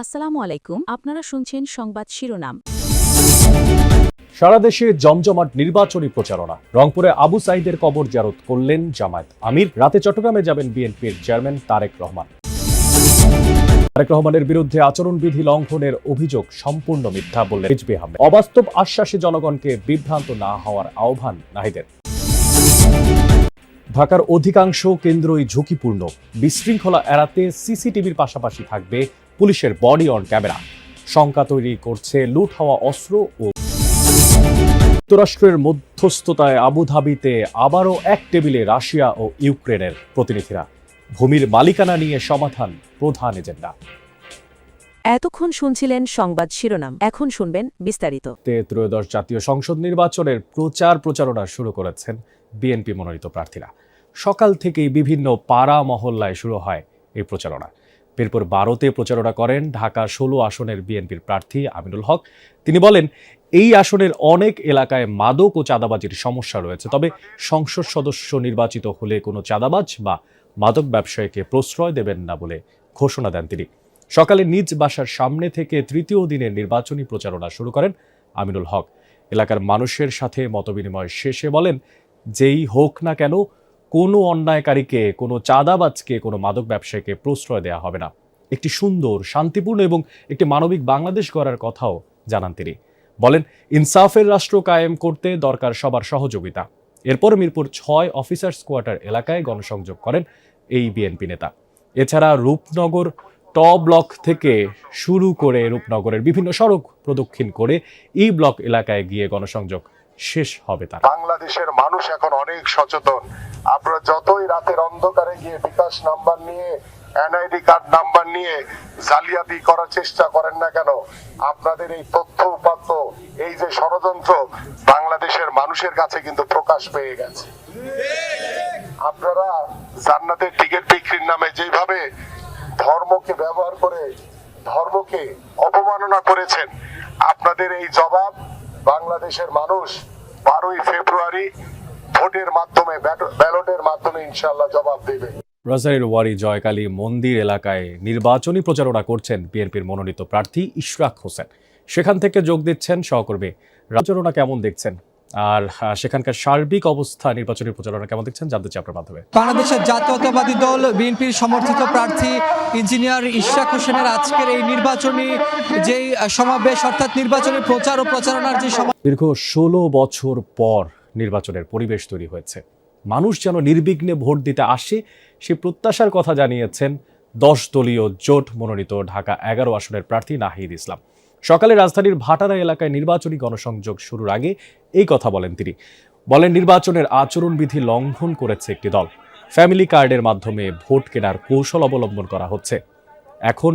আসসালামু আলাইকুম, আপনারা শুনছেন সংবাদ শিরোনাম। সারা দেশে জমজমাট নির্বাচনী প্রচারণা। রংপুরে আবু সাইদের কবর জিয়ারত করলেন জামায়াত আমির। রাতে চট্টগ্রামে যাবেন বিএনপির চেয়ারম্যান তারেক রহমান। তারেক রহমানের বিরুদ্ধে আচরণবিধি লঙ্ঘনের অভিযোগ সম্পূর্ণ মিথ্যা বললেন রিজভী আহমেদ। অবাস্তব আশ্বাসে জনগণকে বিভ্রান্ত না হওয়ার আহ্বান নাহিদের। ঢাকার অধিকাংশ কেন্দ্রই ঝুঁকিপূর্ণ। বিশৃঙ্খলা এড়াতে সিসিটিভির পাশাপাশি থাকবে পুলিশের বডি অন ক্যামেরা। শঙ্কা তৈরি করছে লুট হওয়া অস্ত্র ও যুক্তরাষ্ট্রের মধ্যস্থতায় আবুধাবিতে আবারও এক টেবিলে রাশিয়া ও ইউক্রেনের প্রতিনিধিরা। ভূমির মালিকানা নিয়ে সমাধান প্রধান এজেন্ডা। এতক্ষণ শুনছিলেন সংবাদ শিরোনাম, এখন শুনবেন বিস্তারিত। ত্রয়োদশ জাতীয় সংসদ নির্বাচনের প্রচারণা শুরু করেছেন বিএনপি মনোনীত প্রার্থীরা। সকাল থেকেই বিভিন্ন পাড়া মহল্লায় শুরু হয় এই প্রচারণা। এরপর 12তে প্রচারণা করেন ঢাকা 16 আসনের বিএনপির প্রার্থী আমিনুল হক। তিনি বলেন, এই আসনের অনেক এলাকায় মাদক ও চাঁদাবাজির সমস্যা রয়েছে, তবে সংসদ সদস্য নির্বাচিত হলে কোনো চাঁদাবাজ বা মাদক ব্যবসায়ীকে প্রশ্রয় দেবেন না বলে ঘোষণা দেন তিনি। সকালে নিজ বাসার সামনে থেকে তৃতীয় দিনের নির্বাচনী প্রচারণা শুরু করেন আমিনুল হক। এলাকার মানুষের সাথে মতবিনিময় শেষে বলেন, যেই হোক না কেন, কোনো অন্যায়কারীকে, কোনো চাঁদাবাজকে, কোনো মাদক ব্যবসায়ীকে প্রশ্রয় দেওয়া হবে না। একটি সুন্দর, শান্তিপূর্ণ এবং একটি মানবিক বাংলাদেশ গড়ার কথাও জানান তিনি। বলেন, ইনসাফের রাষ্ট্র কায়েম করতে দরকার সবার সহযোগিতা। এরপর মিরপুর 6 অফিসার্স কোয়ার্টার এলাকায় গণসংযোগ করেন এই বিএনপি নেতা। এছাড়া রূপনগর ব্লক থেকে শুরু করে রূপনগরের বিভিন্ন সড়ক প্রদক্ষিণ করে এই ব্লক এলাকায় গিয়ে গণসংযোগ শেষ হবে তার। বাংলাদেশের মানুষ এখন অনেক সচেতন। আপনারা যতই রাতের অন্ধকারে গিয়ে বিকাশ নাম্বার নিয়ে, এনআইডি কার্ড নাম্বার নিয়ে জালিয়াতি করার চেষ্টা করেন না কেন, আপনাদের এই তথ্য উপাত্ত, এই যে ষড়যন্ত্র বাংলাদেশের মানুষের কাছে কিন্তু প্রকাশ পেয়ে গেছে। আপনারা জান্নাতের টিকিট বিক্রির নামে যেভাবে ধর্মকে ব্যবহার করে ধর্মকে অপমাননা করেছেন, আপনাদের এই জবাব বাংলাদেশের মানুষ 12ই ফেব্রুয়ারি ভোটের মাধ্যমে, ব্যালটের মাধ্যমে ইনশাআল্লাহ জবাব দেবে। রাজধানীর ওয়ারি জয়কালী মন্দির এলাকায় নির্বাচনী প্রচারণা করছেন বিএনপির মনোনীত প্রার্থী ইশরাক হোসেন। সেখান থেকে যোগ দিচ্ছেন সহকর্মী। প্রচারণা কেমন দেখছেন, আর সেখানকার সার্বিক অবস্থা, নির্বাচনী প্রচারণা কেমন দেখছেন, জানতে চাই আপনার মাধ্যমে। বাংলাদেশের জাতীয়তাবাদী দল বিএনপির সমর্থিত প্রার্থী ইঞ্জিনিয়ার ইশরাক হোসেনের আজকের এই নির্বাচনী যেই সমাবেশ, অর্থাৎ নির্বাচনী প্রচার ও প্রচারণার যে দীর্ঘ 16 বছর পর নির্বাচনের পরিবেশ তৈরি হয়েছে। মানুষ যেন নির্বিঘ্নে ভোট দিতে আসে, সে প্রত্যাশার কথা জানিয়েছেন 10 দলীয় জোট মনোনীত ঢাকা 11 আসনের প্রার্থী নাহিদ ইসলাম। সকালে রাজধানীর ভাটারা এলাকায় নির্বাচনী গণসংযোগ শুরুর আগে এই কথা বলেন তিনি। বলেন, নির্বাচনের আচরণবিধি লঙ্ঘন করেছে একটি দল। ফ্যামিলি কার্ডের মাধ্যমে ভোট কেনার কৌশল অবলম্বন করা হচ্ছে। এখন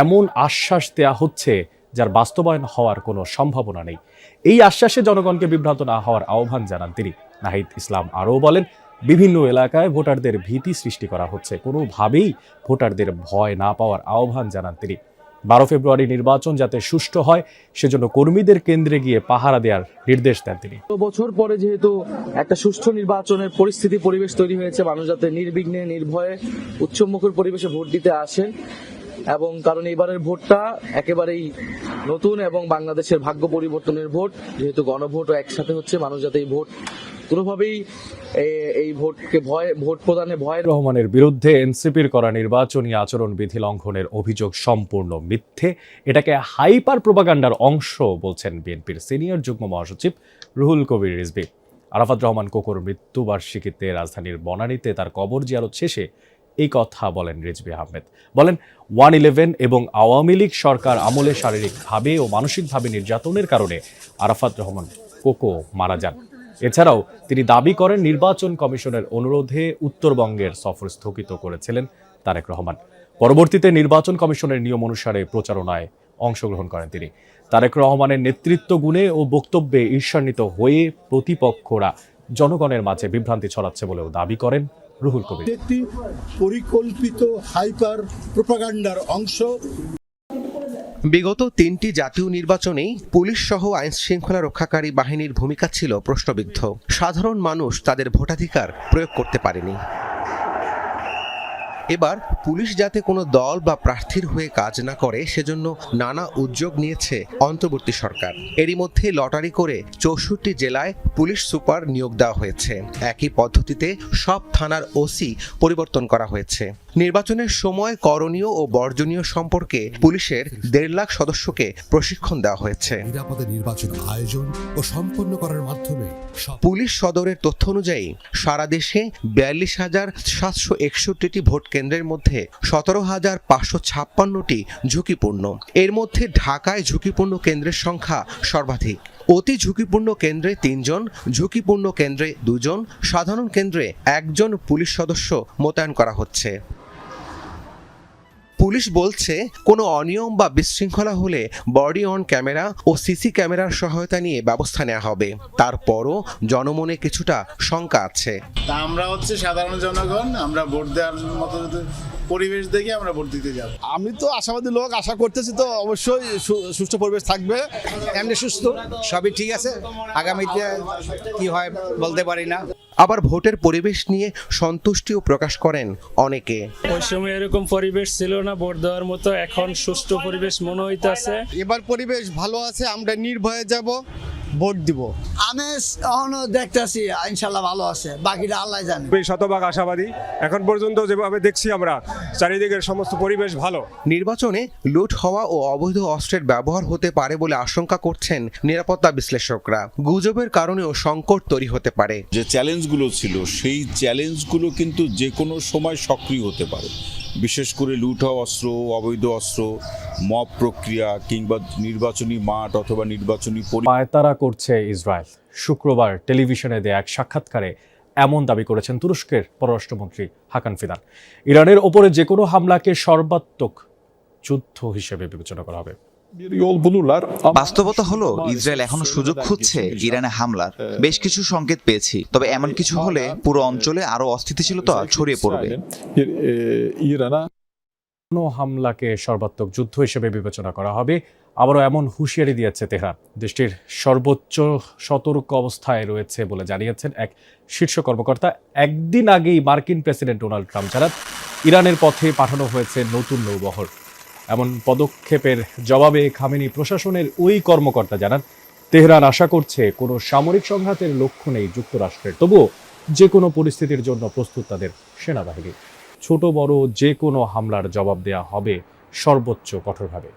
এমন আশ্বাস দেয়া হচ্ছে যার বাস্তবায়ন হওয়ার কোনো সম্ভাবনা নেই। এই আশ্বাসে জনগণকে বিভ্রান্ত না হওয়ার আহ্বান জানান তিনি। নাহিদ ইসলাম আরও বলেন, বিভিন্ন এলাকায় ভোটারদের ভীতি সৃষ্টি করা হচ্ছে, কোনোভাবেই ভোটারদের ভয় না পাওয়ার আহ্বান জানান তিনি। 12 ফেব্রুয়ারি নির্বাচন যাতে সুষ্ঠু হয়, সেজন্য কর্মীদের কেন্দ্রে গিয়ে পাহারা দেওয়ার নির্দেশ দেন তিনি। বছর পরে যেহেতু একটা সুষ্ঠু নির্বাচনের পরিবেশ তৈরি হয়েছে, মানুষ যাতে নির্বিঘ্নে, নির্ভয়ে, উৎসবমুখর পরিবেশে ভোট দিতে আসেন, এবং কারণ এবারের ভোটটা একেবারেই নতুন এবং বাংলাদেশের ভাগ্য পরিবর্তনের ভোট, যেহেতু গণভোটও একসাথে হচ্ছে, মানুষ যাতে এই ভোট কোনোভাবেই এই ভোট প্রদানে ভয়। রহমানের বিরুদ্ধে এনসিপির করা নির্বাচনী আচরণবিধি লঙ্ঘনের অভিযোগ সম্পূর্ণ মিথ্যে। এটাকে হাইপার প্রোপাগান্ডার অংশ বলছেন বিএনপির সিনিয়র যুগ্ম মহাসচিব রুহুল কবির রিজভী। আরাফাত রহমান কোকোর মৃত্যুবার্ষিকীতে রাজধানীর বনানীতে তার কবর জিয়ারত শেষে এই কথা বলেন রিজভী আহমেদ। বলেন, 111 এবং আওয়ামী লীগ সরকার আমলে শারীরিকভাবে ও মানসিকভাবে নির্যাতনের কারণে আরাফাত রহমান কোকো মারা যান। এছাড়াও তিনি দাবি করেন, নির্বাচন কমিশনের অনুরোধে উত্তরবঙ্গের সফর স্থগিত করেছিলেন তারেক রহমান। পরবর্তীতে নির্বাচন কমিশনের নিয়ম অনুসারে প্রচারণায় অংশগ্রহণ করেন তিনি। তারেক রহমানের নেতৃত্ব গুণে ও বক্তব্যে ঈর্ষান্বিত হয়ে প্রতিপক্ষরা জনগণের মাঝে বিভ্রান্তি ছড়াচ্ছে বলেও দাবি করেন রুহুল কবির। একটি পরিকল্পিত হাইপার প্রোপাগান্ডার অংশ। বিগত 3টি জাতীয় নির্বাচনেই পুলিশ সহ আইন শৃঙ্খলা রক্ষাকারী বাহিনীর ভূমিকা ছিল প্রশ্নবিদ্ধ। সাধারণ মানুষ তাদের ভোটাধিকার প্রয়োগ করতে পারেনি। এবার পুলিশ যাতে কোনো দল বা প্রার্থীর হয়ে কাজ না করে সেজন্য নানা উদ্যোগ নিয়েছে অন্তর্বর্তী সরকার। এরই মধ্যে লটারি করে 64 জেলায় পুলিশ সুপার নিয়োগ দেওয়া হয়েছে। একই পদ্ধতিতে সব থানার ওসি পরিবর্তন করা হয়েছে। নির্বাচনের সময় করণীয় ও বর্জনীয় সম্পর্কে পুলিশের 1.5 লাখ সদস্যকে প্রশিক্ষণ দেওয়া হয়েছে। নিরাপদে নির্বাচন আয়োজন ও সম্পন্ন করার মাধ্যমে পুলিশ সদরের তথ্য অনুযায়ী সারা দেশে 42,761টি ভোট কেন্দ্রের মধ্যে 17,556টি ঝুঁকিপূর্ণ। এর মধ্যে ঢাকায় ঝুঁকিপূর্ণ কেন্দ্রের সংখ্যা সর্বাধিক। অতি ঝুঁকিপূর্ণ কেন্দ্রে 3 জন, ঝুঁকিপূর্ণ কেন্দ্রে 2 জন, সাধারণ কেন্দ্রে 1 জন পুলিশ সদস্য মোতায়েন করা হচ্ছে। পুলিশ বলছে কোনো অনিয়ম বা বিশৃঙ্খলা হলে বডি অন ক্যামেরা ও সিসি ক্যামেরার সহায়তা নিয়ে ব্যবস্থা নেওয়া হবে। তারপরও জনমনে কিছুটা শঙ্কা আছে। তা আমরা সাধারণ জনগণ, আমরা ভোট দেওয়ার মতো পরিবেশ দেখে আমরা ভোট দিতে যাব। আমি তো আশাবাদী লোক, আশা করতেছি তো অবশ্যই সুষ্ঠু পরিবেশ থাকবে। এমনি সুস্থ সবই ঠিক আছে, আগামীতে কি হয় বলতে পারি না। আবার ভোটের পরিবেশ নিয়ে সন্তুষ্টিও প্রকাশ করেন অনেকে। ওই সময় এরকম পরিবেশ ছিল না ভোট দেওয়ার মতো, এখন সুষ্ঠু পরিবেশ মনে হইতাছে। এবার পরিবেশ ভালো আছে, আমরা নির্ভয়ে যাব, ভোট দিব। আমি এখনো দেখতেছি ইনশাল্লাহ ভালো আছে, বাকিটা আল্লাহ জানে। শতভাগ আশাবাদী। এখন পর্যন্ত যেভাবে দেখছি আমরা চারিদিকের সমস্ত পরিবেশ ভালো। নির্বাচনে লুট হওয়া ও অবৈধ অস্ত্রের ব্যবহার হতে পারে বলে আশঙ্কা করছেন নিরাপত্তা বিশ্লেষকরা। গুজবের কারণেও সংকট তৈরি হতে পারে। যে চ্যালেঞ্জগুলো ছিল সেই চ্যালেঞ্জগুলো কিন্তু যে কোনো সময় সক্রিয় হতে পারে, বিশেষ করে লুট হওয়া অস্ত্র, অবৈধ অস্ত্র, মব প্রক্রিয়া কিংবা নির্বাচনী মাঠ অথবা নির্বাচনী পায়তারা করছে ইসরায়েল। শুক্রবার টেলিভিশনে দেয়া এক সাক্ষাৎকারে এমন দাবি করেছেন তুরস্কের পররাষ্ট্রমন্ত্রী হাকান ফিদান। ইরানের ওপরে যে কোনো হামলাকে সর্বাত্মক যুদ্ধ হিসেবে বিবেচনা করা হবে। বাস্তবতা হলো ইসরায়েল এখনো সুযোগ খুঁজছে ইরানে হামলার। বেশ কিছু সংকেত পেয়েছি, তবে এমন কিছু হলে পুরো অঞ্চলে আরো অস্থিতিশীলতা ছড়িয়ে পড়বে। কোনো হামলাকে সর্বাত্মক যুদ্ধ হিসেবে বিবেচনা করা হবে, আবারও এমন হুঁশিয়ারি দিয়েছে তেহরান। দেশটির সর্বোচ্চ সতর্ক অবস্থায় রয়েছে বলে জানিয়েছেন এক শীর্ষ কর্মকর্তা। একদিন আগেই মার্কিন প্রেসিডেন্ট ডোনাল্ড ট্রাম্প জানান ইরানের পথে পাঠানো হয়েছে নতুন নৌবহর। এমন পদক্ষেপের জবাবে খামেনি প্রশাসনের ওই কর্মকর্তা জানান তেহরান আশা করছে কোনো সামরিক সংঘাতের লক্ষ্য নেই যুক্তরাষ্ট্রের, তবুও যে কোনো পরিস্থিতির জন্য প্রস্তুত তাদের সেনাবাহিনী। ছোট বড় যে কোনো হামলার জবাব দেয়া হবে সর্বোচ্চ কঠোরভাবে।